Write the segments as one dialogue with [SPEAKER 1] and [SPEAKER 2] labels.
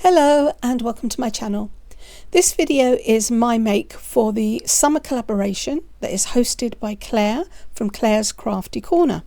[SPEAKER 1] Hello and welcome to my channel. This video is my make for the summer collaboration that is hosted by Claire from Claire's Crafty Corner.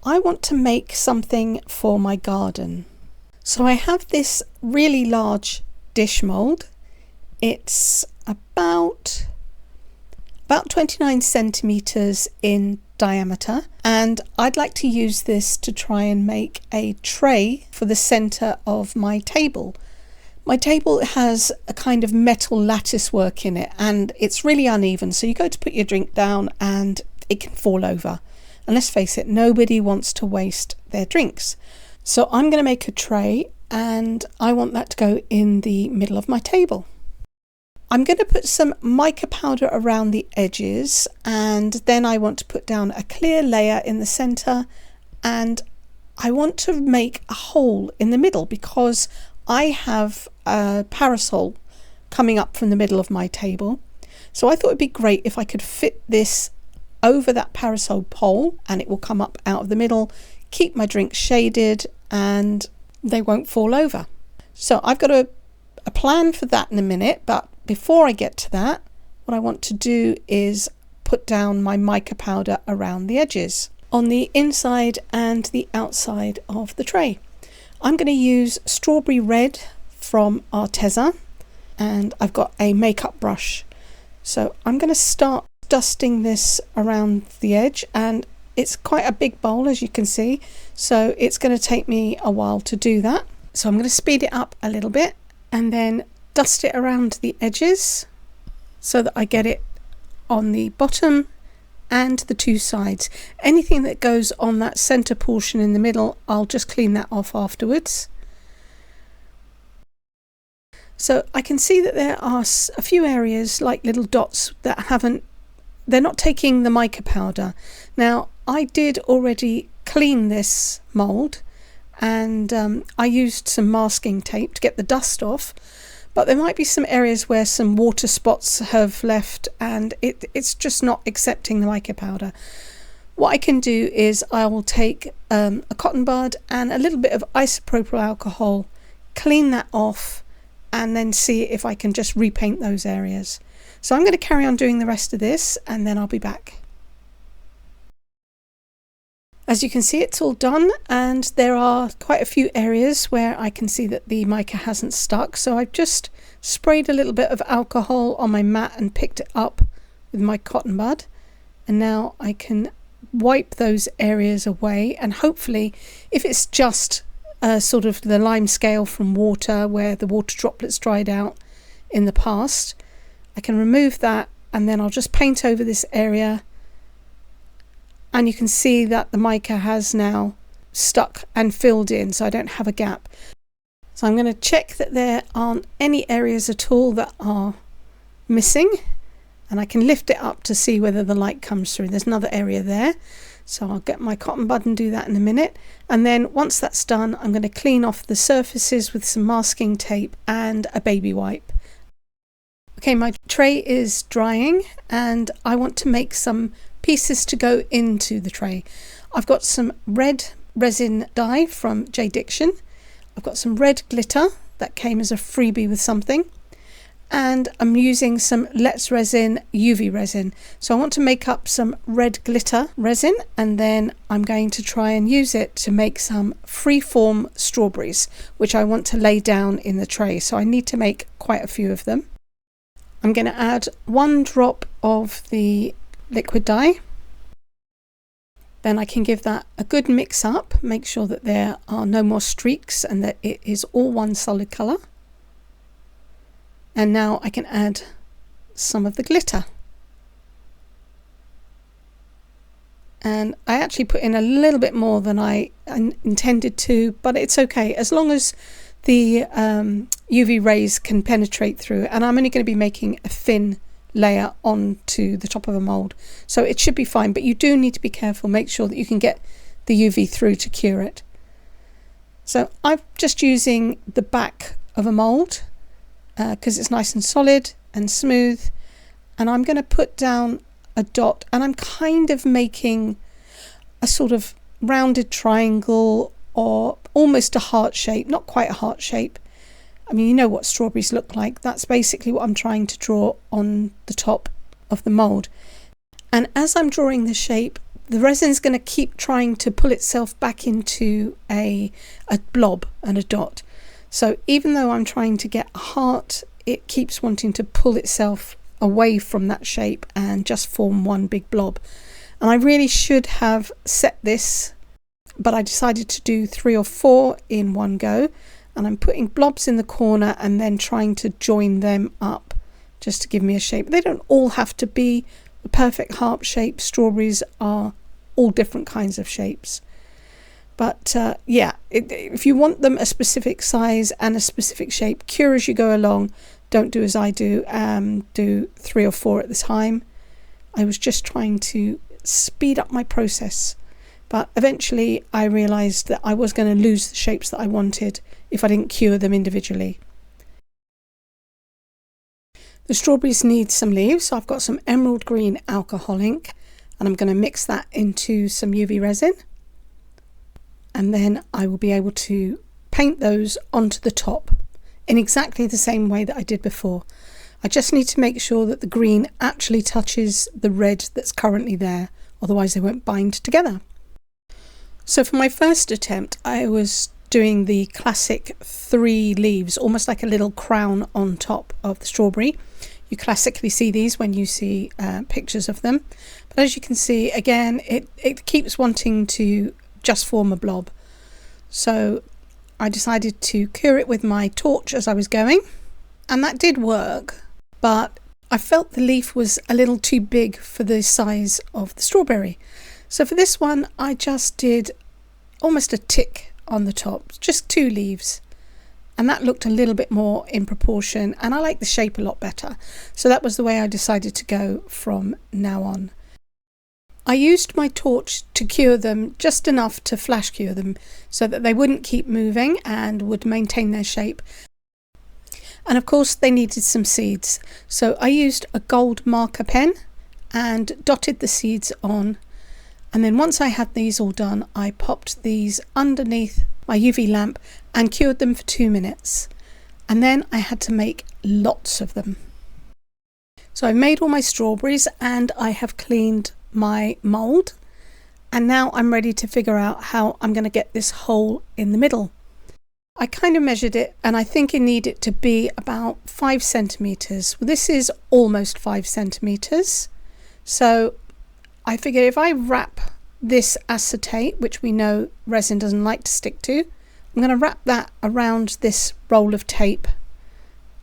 [SPEAKER 1] I want to make something for my garden. So I have this really large dish mold. It's about 29 centimeters in diameter, and I'd like to use this to try and make a tray for the center of my table. My table has a kind of metal lattice work in it and it's really uneven, so you go to put your drink down and it can fall over. And let's face it, nobody wants to waste their drinks. So I'm going to make a tray and I want that to go in the middle of my table. I'm going to put some mica powder around the edges, and then I want to put down a clear layer in the center, and I want to make a hole in the middle because I have a parasol coming up from the middle of my table. So I thought it'd be great if I could fit this over that parasol pole and it will come up out of the middle, keep my drinks shaded and they won't fall over. So I've got a plan for that in a minute, but before I get to that, what I want to do is put down my mica powder around the edges on the inside and the outside of the tray. I'm going to use strawberry red from Arteza, and I've got a makeup brush. So I'm going to start dusting this around the edge, and it's quite a big bowl as you can see, so it's going to take me a while to do that. So I'm going to speed it up a little bit and then dust it around the edges so that I get it on the bottom and the two sides. Anything that goes on that center portion in the middle, I'll just clean that off afterwards. So I can see that there are a few areas like little dots that they're not taking the mica powder. Now I did already clean this mold and I used some masking tape to get the dust off, but there might be some areas where some water spots have left and it's just not accepting the mica powder. What I can do is I will take a cotton bud and a little bit of isopropyl alcohol, clean that off, and then see if I can just repaint those areas. So I'm going to carry on doing the rest of this and then I'll be back. As you can see, it's all done, and there are quite a few areas where I can see that the mica hasn't stuck, so I've just sprayed a little bit of alcohol on my mat and picked it up with my cotton bud, and now I can wipe those areas away, and hopefully if it's just sort of the lime scale from water where the water droplets dried out in the past, I can remove that and then I'll just paint over this area. And you can see that the mica has now stuck and filled in, so I don't have a gap. So I'm going to check that there aren't any areas at all that are missing, and I can lift it up to see whether the light comes through. There's another area there, so I'll get my cotton bud and do that in a minute. And then once that's done, I'm going to clean off the surfaces with some masking tape and a baby wipe. Okay, my tray is drying and I want to make some pieces to go into the tray. I've got some red resin dye from JDiction. I've got some red glitter that came as a freebie with something, and I'm using some Let's Resin UV resin. So I want to make up some red glitter resin, and then I'm going to try and use it to make some freeform strawberries, which I want to lay down in the tray. So I need to make quite a few of them. I'm going to add 1 drop of the liquid dye. Then I can give that a good mix up, make sure that there are no more streaks and that it is all one solid colour. And now I can add some of the glitter. And I actually put in a little bit more than I intended to, but it's okay as long as the UV rays can penetrate through. And I'm only going to be making a thin layer onto the top of a mold, so it should be fine, but you do need to be careful, make sure that you can get the UV through to cure it. So I'm just using the back of a mold because it's nice and solid and smooth, and I'm going to put down a dot, and I'm kind of making a sort of rounded triangle or almost a heart shape, not quite a heart shape, I mean, you know what strawberries look like. That's basically what I'm trying to draw on the top of the mould. And as I'm drawing the shape, the resin's going to keep trying to pull itself back into a blob and a dot. So even though I'm trying to get a heart, it keeps wanting to pull itself away from that shape and just form one big blob. And I really should have set this, but I decided to do 3 or 4 in one go. And I'm putting blobs in the corner and then trying to join them up just to give me a shape. They don't all have to be the perfect heart shape. Strawberries are all different kinds of shapes. But if you want them a specific size and a specific shape, cure as you go along. Don't do as I do, do 3 or 4 at the time. I was just trying to speed up my process. But eventually I realised that I was going to lose the shapes that I wanted if I didn't cure them individually. The strawberries need some leaves, so I've got some emerald green alcohol ink, and I'm going to mix that into some UV resin. And then I will be able to paint those onto the top in exactly the same way that I did before. I just need to make sure that the green actually touches the red that's currently there, otherwise they won't bind together. So for my first attempt, I was doing the classic 3 leaves, almost like a little crown on top of the strawberry. You classically see these when you see pictures of them. But as you can see, again, it keeps wanting to just form a blob. So I decided to cure it with my torch as I was going. And that did work, but I felt the leaf was a little too big for the size of the strawberry. So for this one, I just did almost a tick on the top, just 2 leaves. And that looked a little bit more in proportion, and I like the shape a lot better. So that was the way I decided to go from now on. I used my torch to cure them just enough to flash cure them so that they wouldn't keep moving and would maintain their shape. And of course they needed some seeds. So I used a gold marker pen and dotted the seeds on. And then once I had these all done, I popped these underneath my UV lamp and cured them for 2 minutes. And then I had to make lots of them. So I made all my strawberries and I have cleaned my mould. And now I'm ready to figure out how I'm going to get this hole in the middle. I kind of measured it and I think I need it to be about 5 centimetres. Well, this is almost 5 centimetres. So I figured if I wrap this acetate, which we know resin doesn't like to stick to, I'm going to wrap that around this roll of tape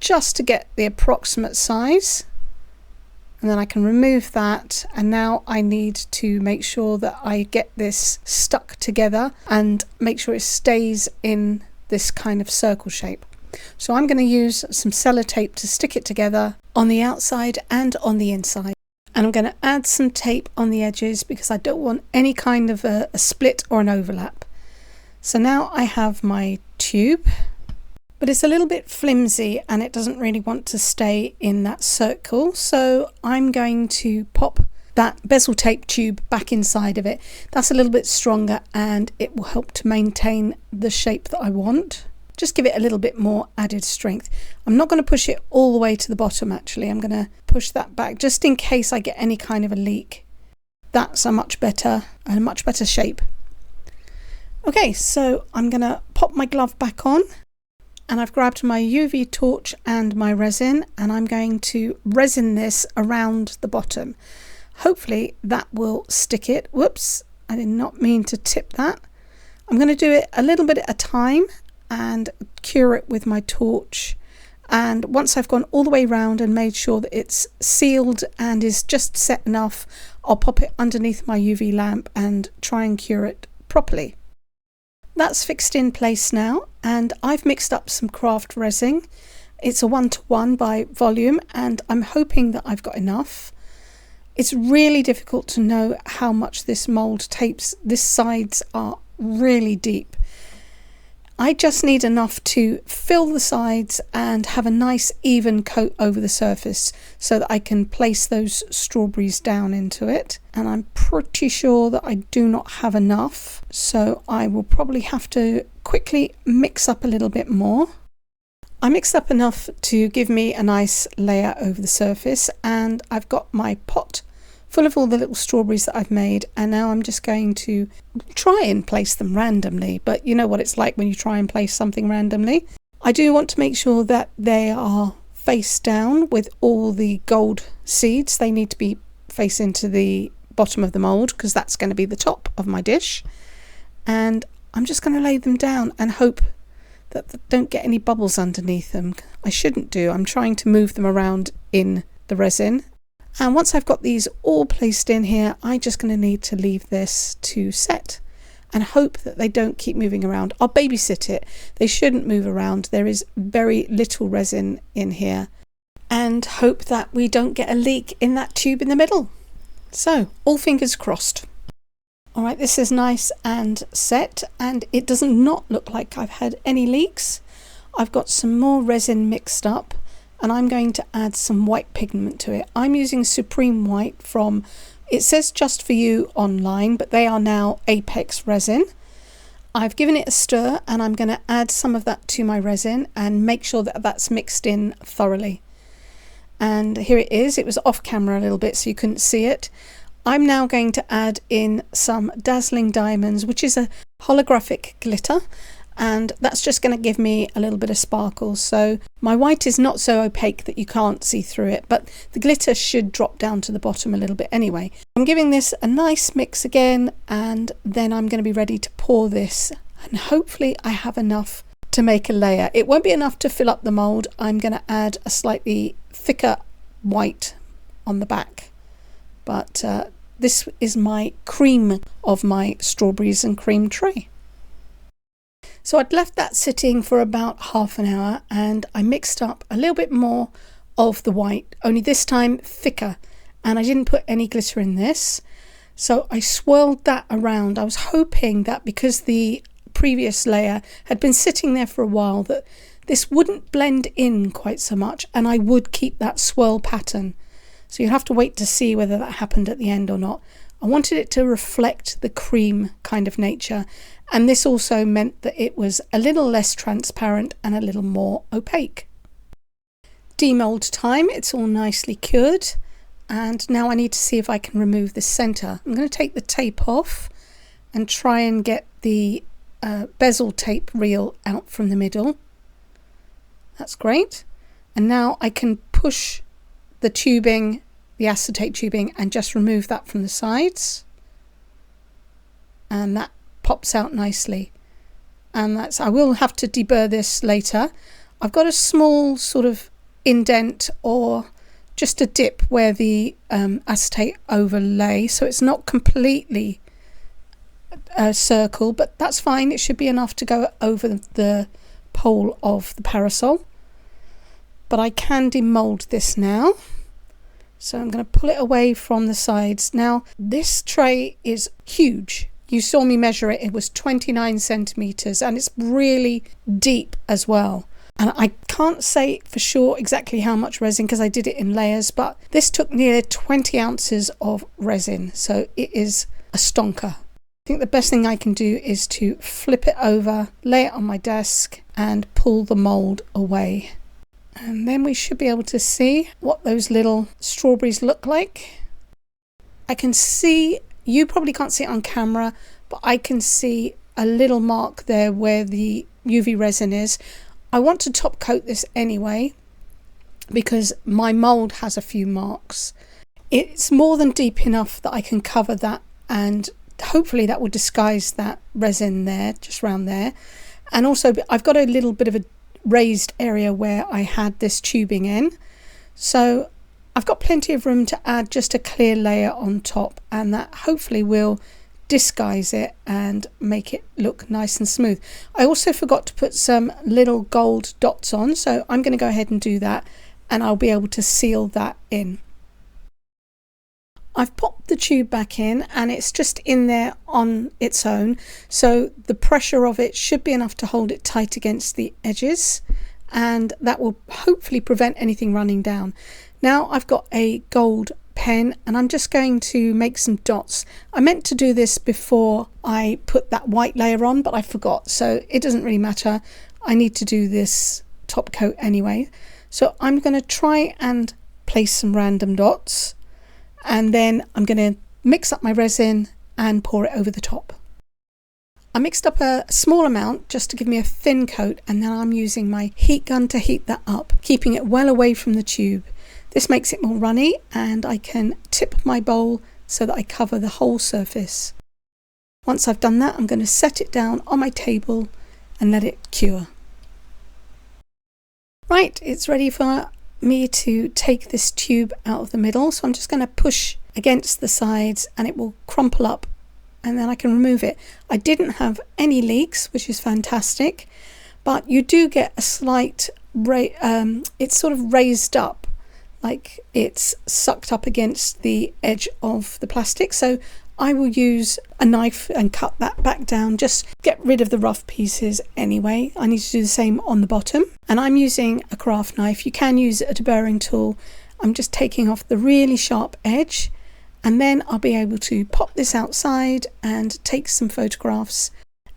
[SPEAKER 1] just to get the approximate size. And then I can remove that, and now I need to make sure that I get this stuck together and make sure it stays in this kind of circle shape. So I'm going to use some sellotape to stick it together on the outside and on the inside. And I'm going to add some tape on the edges because I don't want any kind of a split or an overlap. So now I have my tube, but it's a little bit flimsy and it doesn't really want to stay in that circle. So I'm going to pop that bezel tape tube back inside of it. That's a little bit stronger and it will help to maintain the shape that I want. Just give it a little bit more added strength. I'm not going to push it all the way to the bottom actually. I'm going to push that back just in case I get any kind of a leak. That's a much better shape. Okay, so I'm going to pop my glove back on and I've grabbed my UV torch and my resin and I'm going to resin this around the bottom. Hopefully that will stick it. Whoops, I did not mean to tip that. I'm going to do it a little bit at a time and cure it with my torch. And once I've gone all the way around and made sure that it's sealed and is just set enough, I'll pop it underneath my UV lamp and try and cure it properly. That's fixed in place now, and I've mixed up some craft resin. It's a 1:1 by volume and I'm hoping that I've got enough. It's really difficult to know how much this mould tapes. These sides are really deep. I just need enough to fill the sides and have a nice even coat over the surface so that I can place those strawberries down into it. And I'm pretty sure that I do not have enough, so I will probably have to quickly mix up a little bit more. I mixed up enough to give me a nice layer over the surface, and I've got my pot full of all the little strawberries that I've made, and now I'm just going to try and place them randomly, but you know what it's like when you try and place something randomly. I do want to make sure that they are face down with all the gold seeds. They need to be face into the bottom of the mould because that's going to be the top of my dish, and I'm just going to lay them down and hope that they don't get any bubbles underneath them. I shouldn't do. I'm trying to move them around in the resin. And once I've got these all placed in here, I'm just going to need to leave this to set and hope that they don't keep moving around. I'll babysit it. They shouldn't move around. There is very little resin in here. And hope that we don't get a leak in that tube in the middle. So, all fingers crossed. Alright, this is nice and set, and it does not look like I've had any leaks. I've got some more resin mixed up, and I'm going to add some white pigment to it. I'm using Supreme White from, it says Just For You online, but they are now Apex resin. I've given it a stir, and I'm going to add some of that to my resin and make sure that that's mixed in thoroughly. And here it is. It was off camera a little bit so you couldn't see it. I'm now going to add in some Dazzling Diamonds, which is a holographic glitter, and that's just going to give me a little bit of sparkle. So my white is not so opaque that you can't see through it, but the glitter should drop down to the bottom a little bit anyway. I'm giving this a nice mix again, and then I'm going to be ready to pour this, and hopefully I have enough to make a layer. It won't be enough to fill up the mold. I'm going to add a slightly thicker white on the back, but this is my cream of my strawberries and cream tray. So I'd left that sitting for about half an hour, and I mixed up a little bit more of the white, only this time thicker, and I didn't put any glitter in this. So I swirled that around. I was hoping that because the previous layer had been sitting there for a while, that this wouldn't blend in quite so much, and I would keep that swirl pattern. So you'll have to wait to see whether that happened at the end or not. I wanted it to reflect the cream kind of nature, and this also meant that it was a little less transparent and a little more opaque. Demold time. It's all nicely cured, and now I need to see if I can remove the center. I'm going to take the tape off and try and get the bezel tape reel out from the middle. That's great. And now I can push the tubing, the acetate tubing, and just remove that from the sides, and that pops out nicely. And that's, I will have to deburr this later. I've got a small sort of indent or just a dip where the acetate overlay, so it's not completely a circle, but that's fine. It should be enough to go over the pole of the parasol. But I can demold this now. So I'm going to pull it away from the sides. Now this tray is huge. You saw me measure it. It was 29 centimeters, and it's really deep as well. And I can't say for sure exactly how much resin because I did it in layers, but this took nearly 20 ounces of resin. So it is a stonker. I think the best thing I can do is to flip it over, lay it on my desk, and pull the mold away. And then we should be able to see what those little strawberries look like. I can see, you probably can't see it on camera, but I can see a little mark there where the UV resin is. I want to top coat this anyway because my mold has a few marks. It's more than deep enough that I can cover that, and hopefully that will disguise that resin there, just around there. And also I've got a little bit of a raised area where I had this tubing in, so I've got plenty of room to add just a clear layer on top, and that hopefully will disguise it and make it look nice and smooth. I also forgot to put some little gold dots on, so I'm going to go ahead and do that, and I'll be able to seal that in. I've popped the tube back in, and it's just in there on its own, so the pressure of it should be enough to hold it tight against the edges, and that will hopefully prevent anything running down. Now I've got a gold pen, and I'm just going to make some dots. I meant to do this before I put that white layer on, but I forgot, so it doesn't really matter. I need to do this top coat anyway. So I'm going to try and place some random dots, and then I'm going to mix up my resin and pour it over the top. I mixed up a small amount just to give me a thin coat, and then I'm using my heat gun to heat that up, keeping it well away from the tube. This makes it more runny, and I can tip my bowl so that I cover the whole surface. Once I've done that, I'm going to set it down on my table and let it cure. Right, it's ready for me to take this tube out of the middle, so I'm just going to push against the sides and it will crumple up, and then I can remove it. I didn't have any leaks, which is fantastic, but you do get a slight, it's sort of raised up, like it's sucked up against the edge of the plastic. So I will use a knife and cut that back down, just get rid of the rough pieces anyway. I need to do the same on the bottom, and I'm using a craft knife. You can use a deburring tool. I'm just taking off the really sharp edge, and then I'll be able to pop this outside and take some photographs.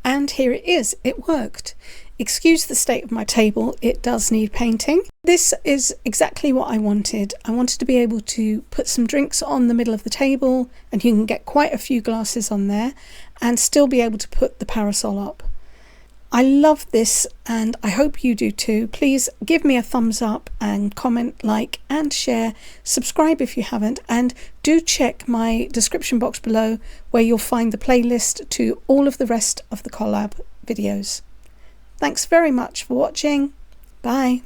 [SPEAKER 1] And here it is, it worked. Excuse the state of my table, it does need painting. This is exactly what I wanted. I wanted to be able to put some drinks on the middle of the table, and you can get quite a few glasses on there, and still be able to put the parasol up. I love this, and I hope you do too. Please give me a thumbs up and comment, like and share. Subscribe if you haven't, and do check my description box below where you'll find the playlist to all of the rest of the collab videos. Thanks very much for watching. Bye.